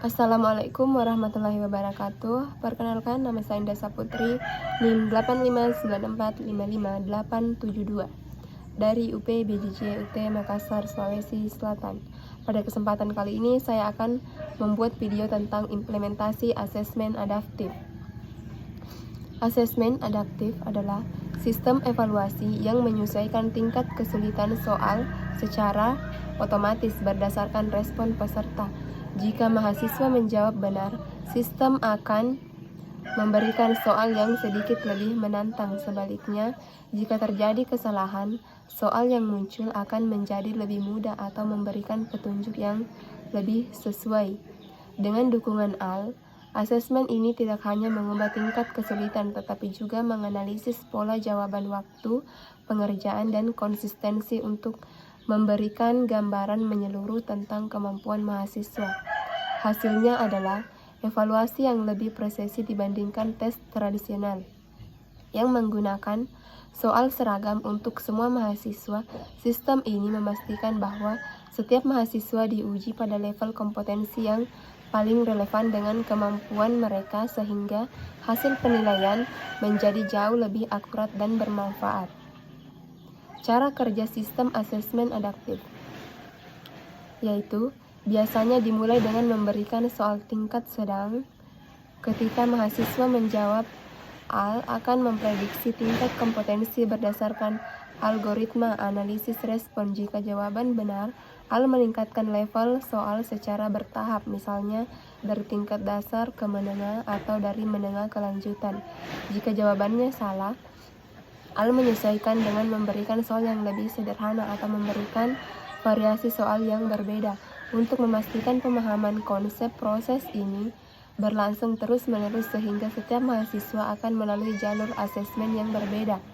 Assalamualaikum warahmatullahi wabarakatuh. Perkenalkan, nama saya Indah Saputri, NIM 8594555872 dari UP BJJ UT Makassar, Sulawesi Selatan. Pada kesempatan kali ini saya akan membuat video tentang implementasi asesmen adaptif. Asesmen adaptif adalah sistem evaluasi yang menyesuaikan tingkat kesulitan soal secara otomatis berdasarkan respon peserta. Jika mahasiswa menjawab benar, sistem akan memberikan soal yang sedikit lebih menantang. Sebaliknya, jika terjadi kesalahan, soal yang muncul akan menjadi lebih mudah atau memberikan petunjuk yang lebih sesuai. Dengan dukungan AL, asesmen ini tidak hanya mengubah tingkat kesulitan, tetapi juga menganalisis pola jawaban, waktu pengerjaan, dan konsistensi untuk memberikan gambaran menyeluruh tentang kemampuan mahasiswa. Hasilnya adalah evaluasi yang lebih presisi dibandingkan tes tradisional yang menggunakan soal seragam untuk semua mahasiswa. Sistem ini memastikan bahwa setiap mahasiswa diuji pada level kompetensi yang paling relevan dengan kemampuan mereka, sehingga hasil penilaian menjadi jauh lebih akurat dan bermanfaat. Cara kerja sistem asesmen adaptif yaitu biasanya dimulai dengan memberikan soal tingkat sedang. Ketika mahasiswa menjawab, AL akan memprediksi tingkat kompetensi berdasarkan algoritma analisis respon. Jika jawaban benar, AL meningkatkan level soal secara bertahap, misalnya dari tingkat dasar ke menengah atau dari menengah ke lanjutan. Jika jawabannya salah, AL menyesuaikan dengan memberikan soal yang lebih sederhana atau memberikan variasi soal yang berbeda. Untuk memastikan pemahaman konsep, proses ini berlangsung terus-menerus sehingga setiap mahasiswa akan melalui jalur asesmen yang berbeda.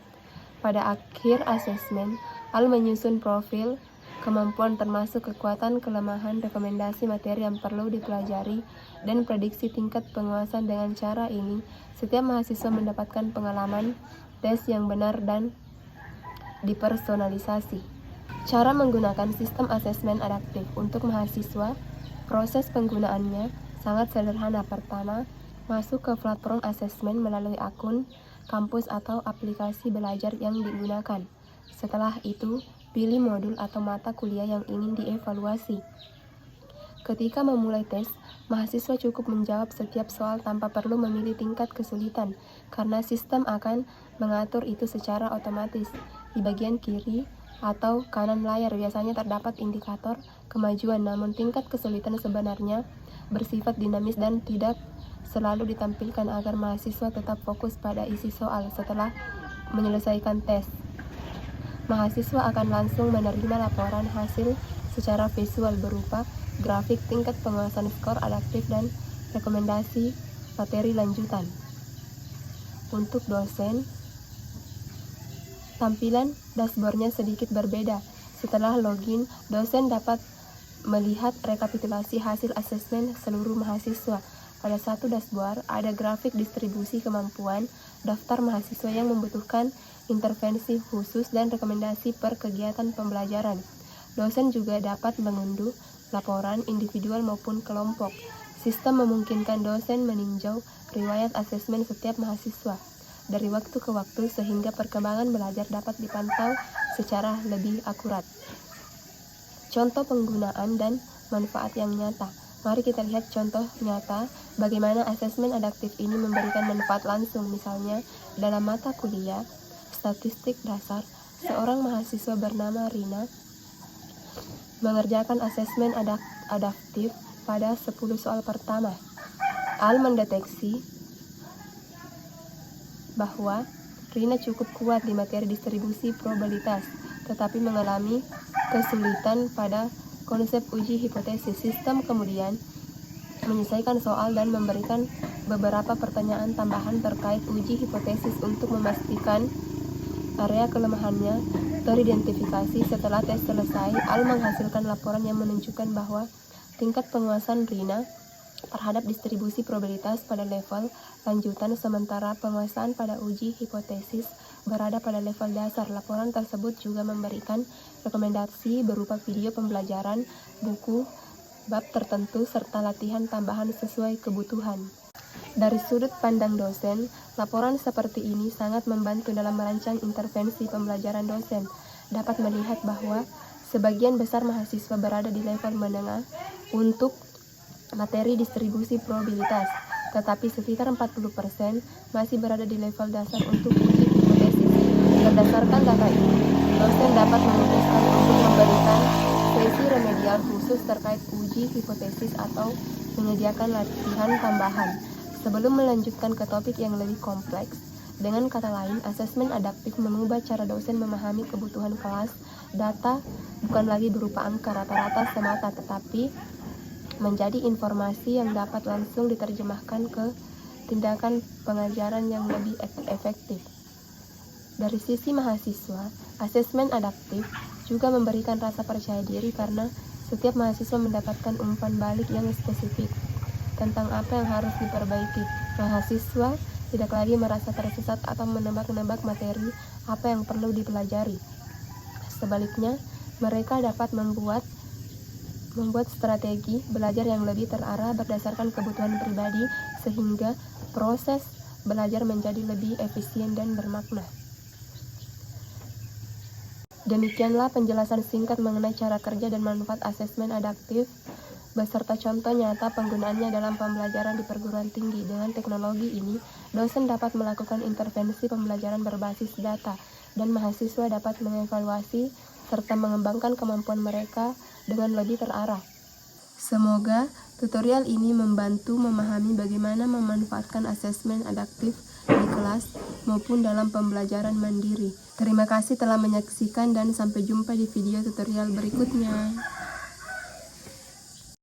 Pada akhir asesmen, AL menyusun profil kemampuan termasuk kekuatan, kelemahan, rekomendasi materi yang perlu dipelajari, dan prediksi tingkat penguasaan. Dengan cara ini, setiap mahasiswa mendapatkan pengalaman tes yang benar dan dipersonalisasi. Cara menggunakan sistem asesmen adaptif untuk mahasiswa. Proses penggunaannya sangat sederhana. Pertama, masuk ke platform asesmen melalui akun kampus atau aplikasi belajar yang digunakan. Setelah itu, pilih modul atau mata kuliah yang ingin dievaluasi. Ketika memulai tes, mahasiswa cukup menjawab setiap soal tanpa perlu memilih tingkat kesulitan, karena sistem akan mengatur itu secara otomatis. Di bagian kiri atau kanan layar biasanya terdapat indikator kemajuan, namun tingkat kesulitan sebenarnya bersifat dinamis dan tidak selalu ditampilkan agar mahasiswa tetap fokus pada isi soal. Setelah menyelesaikan tes, mahasiswa akan langsung menerima laporan hasil secara visual berupa grafik tingkat penguasaan, skor adaptif, dan rekomendasi materi lanjutan. Untuk dosen, tampilan dashboardnya sedikit berbeda. Setelah login, dosen dapat melihat rekapitulasi hasil asesmen seluruh mahasiswa. Pada satu dashboard, ada grafik distribusi kemampuan, daftar mahasiswa yang membutuhkan intervensi khusus, dan rekomendasi per kegiatan pembelajaran. Dosen juga dapat mengunduh laporan individual maupun kelompok. Sistem memungkinkan dosen meninjau riwayat asesmen setiap mahasiswa dari waktu ke waktu sehingga perkembangan belajar dapat dipantau secara lebih akurat. Contoh penggunaan dan manfaat yang nyata. Mari kita lihat contoh nyata bagaimana asesmen adaptif ini memberikan manfaat langsung. Misalnya, dalam mata kuliah statistik dasar, seorang mahasiswa bernama Rina mengerjakan asesmen adaptif pada 10 soal pertama. AL mendeteksi bahwa Rina cukup kuat di materi distribusi probabilitas, tetapi mengalami kesulitan pada konsep uji hipotesis. Sistem kemudian menyelesaikan soal dan memberikan beberapa pertanyaan tambahan terkait uji hipotesis untuk memastikan area kelemahannya teridentifikasi. Setelah tes selesai, AL menghasilkan laporan yang menunjukkan bahwa tingkat penguasaan Rina terhadap distribusi probabilitas pada level lanjutan, sementara penguasaan pada uji hipotesis berada pada level dasar. Laporan tersebut juga memberikan rekomendasi berupa video pembelajaran, buku bab tertentu serta latihan tambahan sesuai kebutuhan. Dari sudut pandang dosen, laporan seperti ini sangat membantu dalam merancang intervensi pembelajaran dosen. Dapat melihat bahwa sebagian besar mahasiswa berada di level menengah untuk materi distribusi probabilitas, tetapi sekitar 40% masih berada di level dasar untuk uji hipotesis. Berdasarkan data ini, dosen dapat memutuskan untuk memberikan sesi remedial khusus terkait uji hipotesis atau menyediakan latihan tambahan. Sebelum melanjutkan ke topik yang lebih kompleks, dengan kata lain, asesmen adaptif mengubah cara dosen memahami kebutuhan kelas. Data bukan lagi berupa angka rata-rata semata, tetapi menjadi informasi yang dapat langsung diterjemahkan ke tindakan pengajaran yang lebih efektif. Dari sisi mahasiswa, asesmen adaptif juga memberikan rasa percaya diri karena setiap mahasiswa mendapatkan umpan balik yang spesifik tentang apa yang harus diperbaiki. Mahasiswa tidak lagi merasa tersesat atau menebak-nebak materi apa yang perlu dipelajari. Sebaliknya, mereka dapat membuat strategi belajar yang lebih terarah berdasarkan kebutuhan pribadi sehingga proses belajar menjadi lebih efisien dan bermakna. Demikianlah penjelasan singkat mengenai cara kerja dan manfaat asesmen adaptif beserta contoh nyata penggunaannya dalam pembelajaran di perguruan tinggi. Dengan teknologi ini, dosen dapat melakukan intervensi pembelajaran berbasis data, dan mahasiswa dapat mengevaluasi serta mengembangkan kemampuan mereka dengan lebih terarah. Semoga tutorial ini membantu memahami bagaimana memanfaatkan asesmen adaptif di kelas maupun dalam pembelajaran mandiri. Terima kasih telah menyaksikan dan sampai jumpa di video tutorial berikutnya.